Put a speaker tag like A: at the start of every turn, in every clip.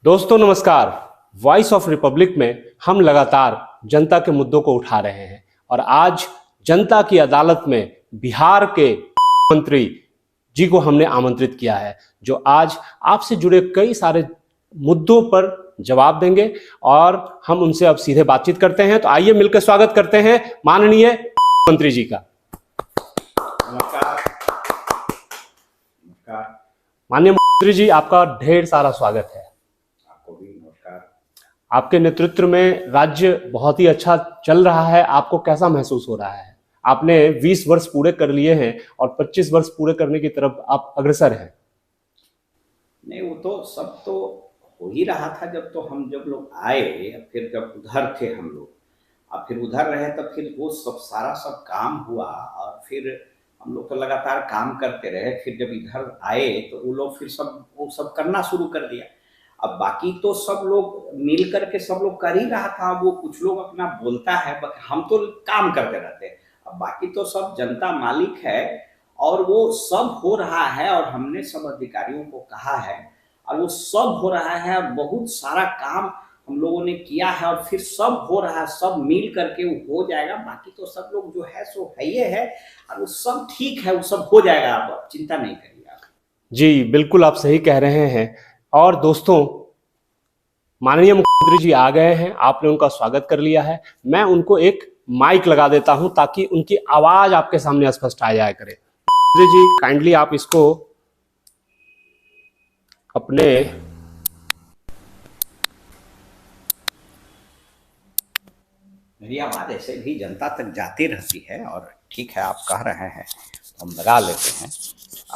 A: दोस्तों नमस्कार। Voice of Republic में हम लगातार जनता के मुद्दों को उठा रहे हैं और आज जनता की अदालत में बिहार के मंत्री जी को हमने आमंत्रित किया है, जो आज आपसे जुड़े कई सारे मुद्दों पर जवाब देंगे और हम उनसे अब सीधे बातचीत करते हैं। तो आइए मिलकर स्वागत करते हैं माननीय मंत्री जी का।
B: नमस्कार। नमस्कार।
A: माननीय मंत्री जी, आपका ढेर सारा स्वागत है।
B: आपको भी नमस्कार।
A: आपके नेतृत्व में राज्य बहुत ही अच्छा चल रहा है। आपको कैसा महसूस हो रहा है? आपने 20 वर्ष पूरे कर लिए हैं और 25 वर्ष पूरे करने की तरफ आप अग्रसर हैं।
B: नहीं, वो तो सब तो हो ही रहा था जब लोग आए, फिर जब उधर थे हम लोग, अब फिर उधर रहे, तब फिर वो सब काम हुआ और फिर हम लोग तो लगातार काम करते रहे। फिर जब इधर आए तो वो लोग फिर वो सब करना शुरू कर दिया। अब बाकी तो सब लोग मिल करके सब लोग कर ही रहा था। वो कुछ लोग अपना बोलता है, हम तो काम करते रहते हैं। अब बाकी तो सब जनता मालिक है और वो सब हो रहा है और हमने सब अधिकारियों को कहा है और वो सब हो रहा है। बहुत सारा काम हम लोगों ने किया है और फिर सब हो रहा है, सब मिल करके वो हो जाएगा। बाकी तो सब लोग जो है सो है ये है और वो सब ठीक है, वो सब हो जाएगा। आप चिंता नहीं करिए आप।
A: जी बिल्कुल, आप सही कह रहे हैं। और दोस्तों, माननीय मुख्यमंत्री जी आ गए हैं, आपने उनका स्वागत कर लिया है। मैं उनको एक माइक लगा देता हूं ताकि उनकी आवाज आपके सामने स्पष्ट आ जाया करे। मुख्यमंत्री जी, काइंडली आप इसको अपने
B: मेरी आवाज़ ऐसे भी जनता तक जाती रहती है और ठीक है, आप कह रहे हैं तो हम लगा लेते हैं।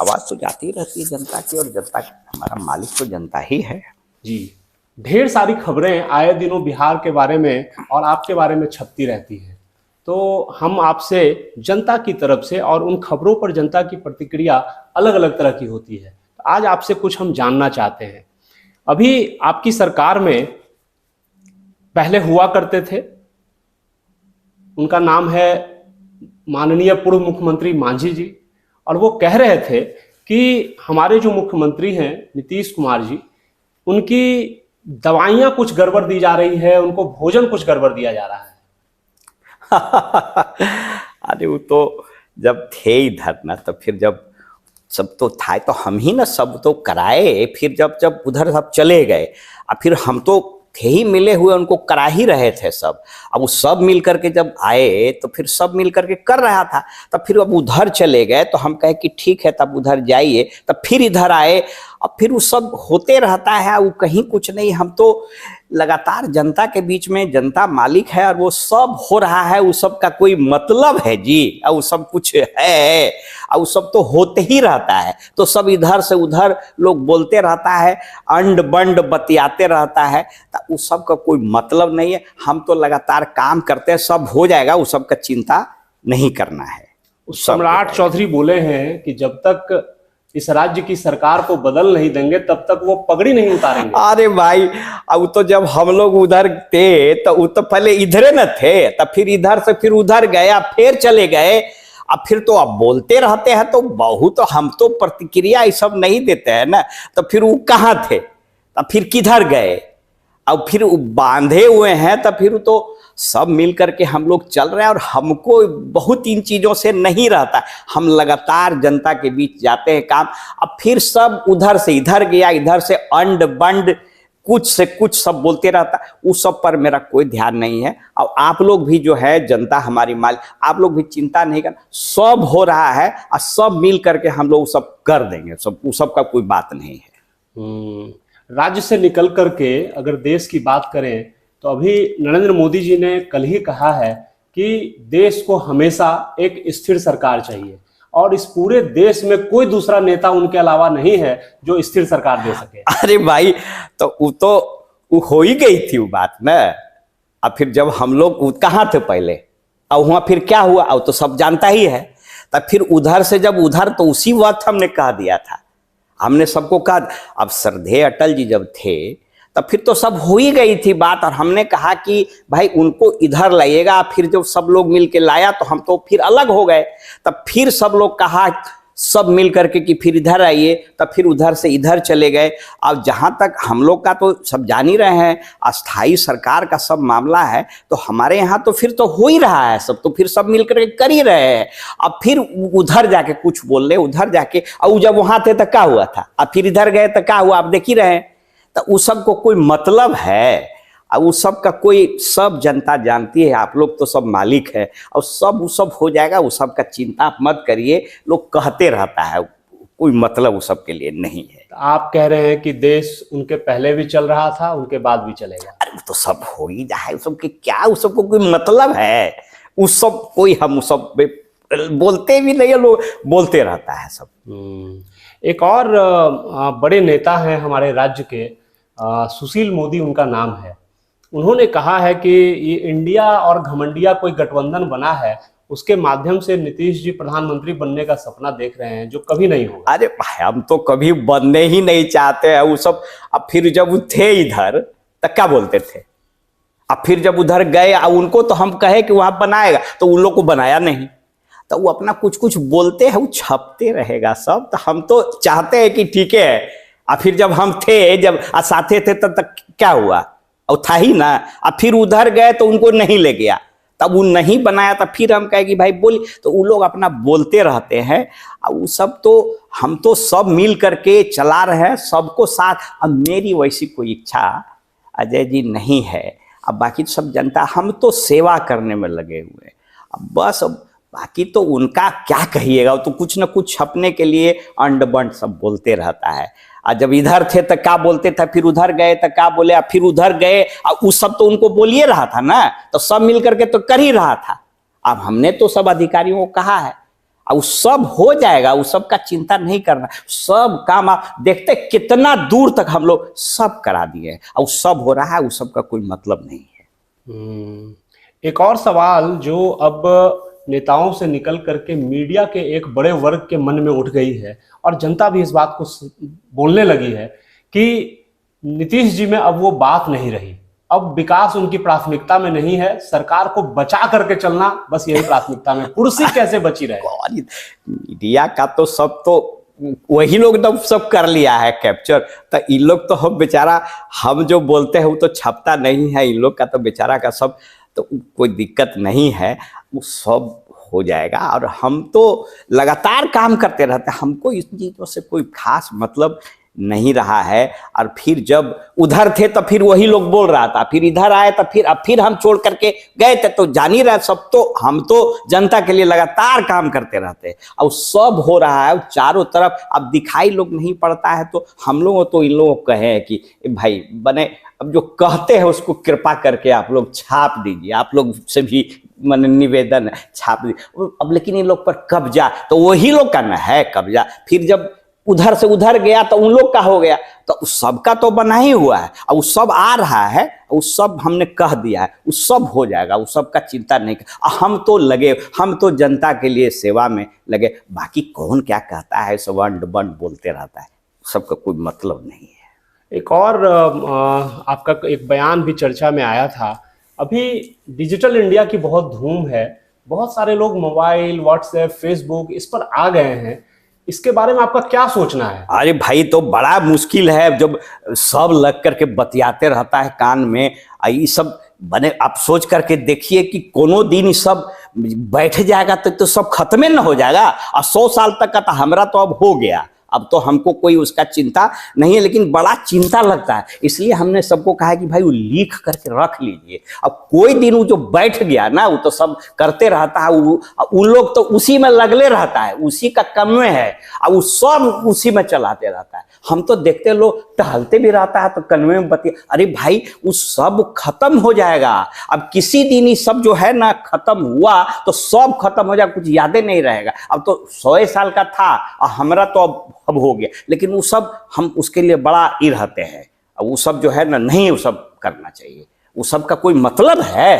B: आवाज़ तो जाती रहती है जनता की और जनता हमारा मालिक तो जनता ही है।
A: जी, ढेर सारी खबरें आए दिनों बिहार के बारे में और आपके बारे में छपती रहती हैं। तो हम आपसे जनता की तरफ से और उन खबरों पर जनता की प्रतिक्रिया अलग अलग तरह की होती है। तो आज आपसे कुछ हम जानना चाहते हैं। अभी आपकी सरकार में पहले हुआ करते थे, उनका नाम है माननीय पूर्व मुख्यमंत्री मांझी जी, और वो कह रहे थे कि हमारे जो मुख्यमंत्री हैं नीतीश कुमार जी, उनकी दवाइयां कुछ गड़बड़ दी जा रही है, उनको भोजन कुछ गड़बड़ दिया जा रहा है।
B: अरे वो तो जब थे इधर ना, तो फिर जब सब तो था तो हम ही ना सब तो कराए। फिर जब जब उधर सब चले गए और फिर हम तो थे ही मिले हुए, उनको करा ही रहे थे सब। अब वो सब मिल करके जब आए तो फिर सब मिल करके कर रहा था। तब फिर अब उधर चले गए तो हम कहे कि ठीक है, तब उधर जाइए। तब फिर इधर आए, अब फिर वो सब होते रहता है। वो कहीं कुछ नहीं, हम तो लगातार जनता के बीच में, जनता मालिक है और वो सब हो रहा है। वो सब का कोई मतलब है जी, और वो सब कुछ है और वो सब तो होते ही रहता है। तो सब इधर से उधर लोग बोलते रहता है, अंड बंड बतियाते रहता है, तो उस सब का कोई मतलब नहीं है। हम तो लगातार काम करते हैं, सब हो जाएगा, उस सब का चिंता नहीं करना है।
A: सम्राट चौधरी बोले हैं कि जब तक इस राज्य की सरकार को बदल नहीं देंगे तब तक वो पगड़ी नहीं उतारेंगे।
B: अरे भाई, अब तो जब हम लोग उधर थे तो वो तो पहले इधरे न थे, तब फिर इधर से फिर उधर गया, फिर चले गए। अब फिर तो अब बोलते रहते हैं तो बहुत, तो हम तो प्रतिक्रिया ये सब नहीं देते हैं ना। तो फिर वो कहाँ थे, तब फिर किधर गए? अब फिर बांधे हुए हैं, तब फिर तो सब मिल करके हम लोग चल रहे हैं और हमको बहुत इन चीज़ों से नहीं रहता। हम लगातार जनता के बीच जाते हैं काम। अब फिर सब उधर से इधर गया, इधर से अंड बंड कुछ से कुछ सब बोलते रहता, उस सब पर मेरा कोई ध्यान नहीं है। और आप लोग भी जो है जनता हमारी माल, आप लोग भी चिंता नहीं करना, सब हो रहा है और सब मिल करके हम लोग सब कर देंगे। सब उस सब का कोई बात नहीं है।
A: राज्य से निकल करके अगर देश की बात करें तो अभी नरेंद्र मोदी जी ने कल ही कहा है कि देश को हमेशा एक स्थिर सरकार चाहिए और इस पूरे देश में कोई दूसरा नेता उनके अलावा नहीं है जो स्थिर सरकार दे सके।
B: अरे भाई, तो वो हो ही गई थी वो बात ना। अब फिर जब हम लोग कहाँ थे पहले, अब वहाँ फिर क्या हुआ, अब तो सब जानता ही है। तब फिर उधर से जब उधर, तो उसी वक्त हमने कह दिया था, हमने सबको कहा। अब श्रद्धेय अटल जी जब थे तब फिर तो सब हो ही गई थी बात, और हमने कहा कि भाई उनको इधर लाइएगा। फिर जब सब लोग मिल के लाया तो हम तो फिर अलग हो गए। तब फिर सब लोग कहा सब मिल करके कि फिर इधर आइए, तब फिर उधर से इधर चले गए। अब जहाँ तक हम लोग का तो सब जान ही रहे हैं, अस्थाई सरकार का सब मामला है, तो हमारे यहाँ तो फिर तो हो ही रहा है सब, तो फिर सब मिल करके कर ही रहे हैं। अब फिर उधर जाके कुछ बोल रहे, उधर जाके, और जब वहाँ थे तो क्या हुआ था, अब फिर इधर गए तो क्या हुआ, आप देख ही रहे हैं। तो उस सब को कोई मतलब है? अब उस सब का कोई, सब जनता जानती है, आप लोग तो सब मालिक है, और सब उस सब हो जाएगा, उस सब का चिंता आप मत करिए। लोग कहते रहता है, कोई मतलब उस सब के लिए नहीं है।
A: तो आप कह रहे हैं कि देश उनके पहले भी चल रहा था, उनके बाद भी चलेगा।
B: अरे तो सब हो ही जाए, उस सब के क्या, उस सब को कोई मतलब है? उस सब कोई, हम उस सब बोलते भी नहीं है, लोग बोलते रहता है सब।
A: एक और बड़े नेता हैं हमारे राज्य के, सुशील मोदी उनका नाम है। उन्होंने कहा है कि ये इंडिया और घमंडिया कोई गठबंधन बना है, उसके माध्यम से नीतीश जी प्रधानमंत्री बनने का सपना देख रहे हैं, जो कभी नहीं होगा।
B: अरे भाई, हम तो कभी बनने ही नहीं चाहते हैं वो सब। अब फिर जब वो थे इधर तो क्या बोलते थे, अब फिर जब उधर गए, अब उनको तो हम कहे कि वहां बनाएगा, तो उन लोग को बनाया नहीं, तो वो अपना कुछ कुछ बोलते हैं, वो छपते रहेगा सब। तो हम तो चाहते हैं कि ठीक है। अब फिर जब हम थे, जब साथे थे, तब क्या हुआ, और था ही ना। अब फिर उधर गए तो उनको नहीं ले गया, तब वो नहीं बनाया, तब फिर हम कहे कि भाई बोली, तो वो लोग अपना बोलते रहते हैं। अब वो सब तो, हम तो सब मिल करके चला रहे हैं सबको साथ। अब मेरी वैसी कोई इच्छा अजय जी नहीं है। अब बाकी सब जनता, हम तो सेवा करने में लगे हुए हैं। अब बस, अब बाकी तो उनका क्या कहिएगा, तो कुछ ना कुछ छपने के लिए अंड बंड सब बोलते रहता है। और जब इधर थे तो क्या बोलते थे, फिर उधर गए तो क्या बोले, फिर उधर गए, और उस सब तो उनको बोलिए रहा था ना, तो सब मिल करके तो कर ही रहा था। अब हमने तो सब अधिकारियों को कहा है, और सब हो जाएगा, उस सब का चिंता नहीं करना। सब काम आप देखते कितना दूर तक हम लोग सब करा दिए, और सब हो रहा है, उस सब का कोई मतलब नहीं है।
A: एक और सवाल जो अब नेताओं से निकल करके मीडिया के एक बड़े वर्ग के मन में उठ गई है, और जनता भी इस बात को बोलने लगी है कि नीतीश जी में अब वो बात नहीं रही, अब विकास उनकी प्राथमिकता में नहीं है, सरकार को बचा करके चलना बस यही प्राथमिकता में, कुर्सी कैसे बची रहे।
B: मीडिया का तो सब तो वही लोग तो सब कर लिया है कैप्चर, तो इन लोग तो हम बेचारा, हम जो बोलते हैं वो तो छपता नहीं है, इन लोग का तो बेचारा का सब, तो कोई दिक्कत नहीं है, वो सब हो जाएगा। और हम तो लगातार काम करते रहते हैं, हमको इस चीज़ों से कोई खास मतलब नहीं रहा है। और फिर जब उधर थे तो फिर वही लोग बोल रहा था, फिर इधर आए तो फिर अब फिर हम छोड़ करके गए थे, तो जान ही रहे सब, तो हम तो जनता के लिए लगातार काम करते रहते हैं, और सब हो रहा है चारों तरफ। अब दिखाई लोग नहीं पड़ता है, तो हम लोग तो इन लोगों को कहे कि भाई बने, अब जो कहते हैं उसको कृपा करके आप लोग छाप दीजिए, आप लोग से भी मन निवेदन है, छाप दीजिए। अब लेकिन इन लोग पर कब्जा तो वही लोग का न है कब्जा, फिर जब उधर से उधर गया तो उन लोग का हो गया, तो उस सब का तो बना ही हुआ है, और उस सब आ रहा है, उस सब हमने कह दिया है, उस सब हो जाएगा, उस सब का चिंता नहीं कर। हम तो लगे, हम तो जनता के लिए सेवा में लगे, बाकी कौन क्या कहता है, सब अंड बंड बोलते रहता है, सबका कोई मतलब नहीं है।
A: एक और आपका एक बयान भी चर्चा में आया था, अभी डिजिटल इंडिया की बहुत धूम है, बहुत सारे लोग मोबाइल, व्हाट्सएप, फेसबुक इस पर आ गए हैं, इसके बारे में आपका क्या सोचना है।
B: अरे भाई, तो बड़ा मुश्किल है जब सब लग करके बतियाते रहता है कान में, ये सब बने। आप सोच करके देखिए कि कोनो दिन सब बैठ जाएगा तो सब खत्म न हो जाएगा, और 100 साल तक का तो हमारा तो अब हो गया, अब तो हमको कोई उसका चिंता नहीं है, लेकिन बड़ा चिंता लगता है। इसलिए हमने सबको कहा है कि भाई वो लिख करके रख लीजिए। अब कोई दिन वो जो बैठ गया ना, वो तो सब करते रहता है, उन लोग तो उसी में लगले रहता है, उसी का कम में है, और वो सब उसी में चलाते रहता है। हम तो देखते लोग टहलते भी रहता है तो कन्वे में बतिया, अरे भाई वो सब खत्म हो जाएगा। अब किसी दिन ये सब जो है ना खत्म हुआ तो सब खत्म हो जाएगा, कुछ यादें नहीं रहेगा। अब तो 100 साल का था और हमारा तो अब हो गया, लेकिन वो सब हम उसके लिए बड़ा ही रहते हैं। अब वो सब जो है ना, नहीं वो सब करना चाहिए, वो सब का कोई मतलब है।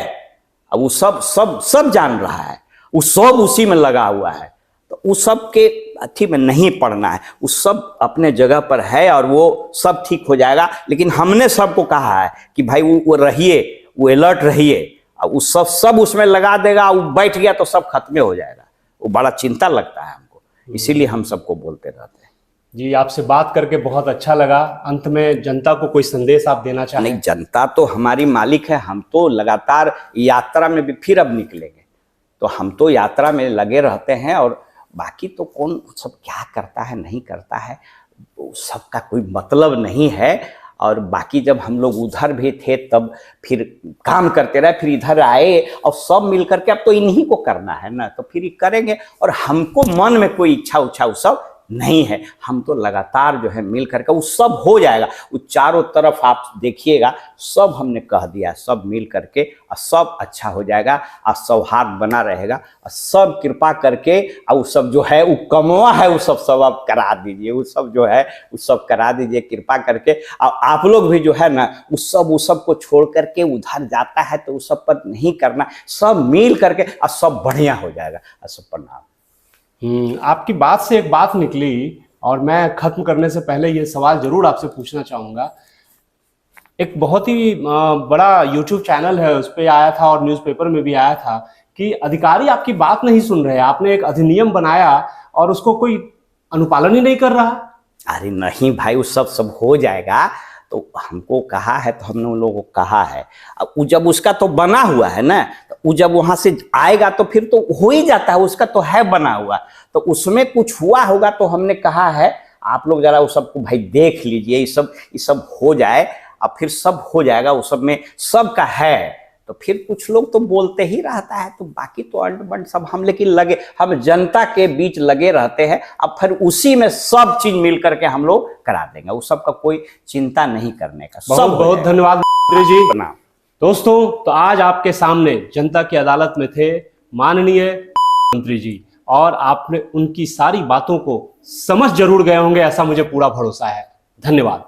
B: अब वो सब सब सब जान रहा है, वो सब उसी में लगा हुआ है, तो उस सब के अथी में नहीं पड़ना है। वो सब अपने जगह पर है और वो सब ठीक हो जाएगा। लेकिन हमने सबको कहा है कि भाई वो रहिए, वो अलर्ट रहिए। अब वो सब उसमें लगा देगा, वो बैठ गया तो सब खत्म हो जाएगा। वो बड़ा चिंता लगता है हमको, इसीलिए हम सबको बोलते रहते हैं।
A: जी, आपसे बात करके बहुत अच्छा लगा। अंत में जनता को कोई संदेश आप देना चाहें?
B: नहीं, जनता तो हमारी मालिक है, हम तो लगातार यात्रा में भी फिर अब निकलेंगे, तो हम तो यात्रा में लगे रहते हैं। और बाकी तो कौन सब क्या करता है नहीं करता है, सबका कोई मतलब नहीं है। और बाकी जब हम लोग उधर भी थे तब फिर काम करते रहे, फिर इधर आए और सब मिल करके अब तो इन्हीं को करना है ना, तो फिर करेंगे। और हमको मन में कोई इच्छा उच्छा वो सब नहीं है, हम तो लगातार जो है मिल करके वो सब हो जाएगा। वो चारों तरफ आप देखिएगा सब हमने कह दिया, सब मिल करके और सब अच्छा हो जाएगा और सौहार्द बना रहेगा। और सब कृपा करके और वो सब जो है वो कमवा है वो सब आप करा दीजिए, वो सब जो है वो सब करा दीजिए कृपा करके। और आप लोग भी जो है ना वो सब को छोड़ करके उधर जाता है तो वो सब पर नहीं करना, सब मिल करके और सब बढ़िया हो जाएगा। सब प्रणाम।
A: आपकी बात से एक बात निकली और मैं खत्म करने से पहले ये सवाल जरूर आपसे पूछना चाहूंगा। एक बहुत ही बड़ा YouTube चैनल है, उस पर आया था और न्यूज़पेपर में भी आया था कि अधिकारी आपकी बात नहीं सुन रहे। आपने एक अधिनियम बनाया और उसको कोई अनुपालन ही नहीं कर रहा।
B: अरे नहीं भाई, वो सब हो जाएगा। तो हमको कहा है तो हमने उन लोगों को कहा है। अब वो जब उसका तो बना हुआ है ना, तो वो जब वहां से आएगा तो फिर तो हो ही जाता है, उसका तो है बना हुआ। तो उसमें कुछ हुआ होगा तो हमने कहा है आप लोग जरा वो सबको भाई देख लीजिए, ये सब हो जाए और फिर सब हो जाएगा। वो सब में सबका है तो फिर कुछ लोग तो बोलते ही रहता है, तो बाकी तो अंड बंड सब हम लेकिन लगे, हम जनता के बीच लगे रहते हैं। अब फिर उसी में सब चीज मिल करके हम लोग करा देंगे, उस सब का कोई चिंता नहीं करने का।
A: बहुत बहुत धन्यवाद मंत्री जी।
B: प्रणाम।
A: दोस्तों, तो आज आपके सामने जनता की अदालत में थे माननीय मंत्री जी और आपने उनकी सारी बातों को समझ जरूर गए होंगे, ऐसा मुझे पूरा भरोसा है। धन्यवाद।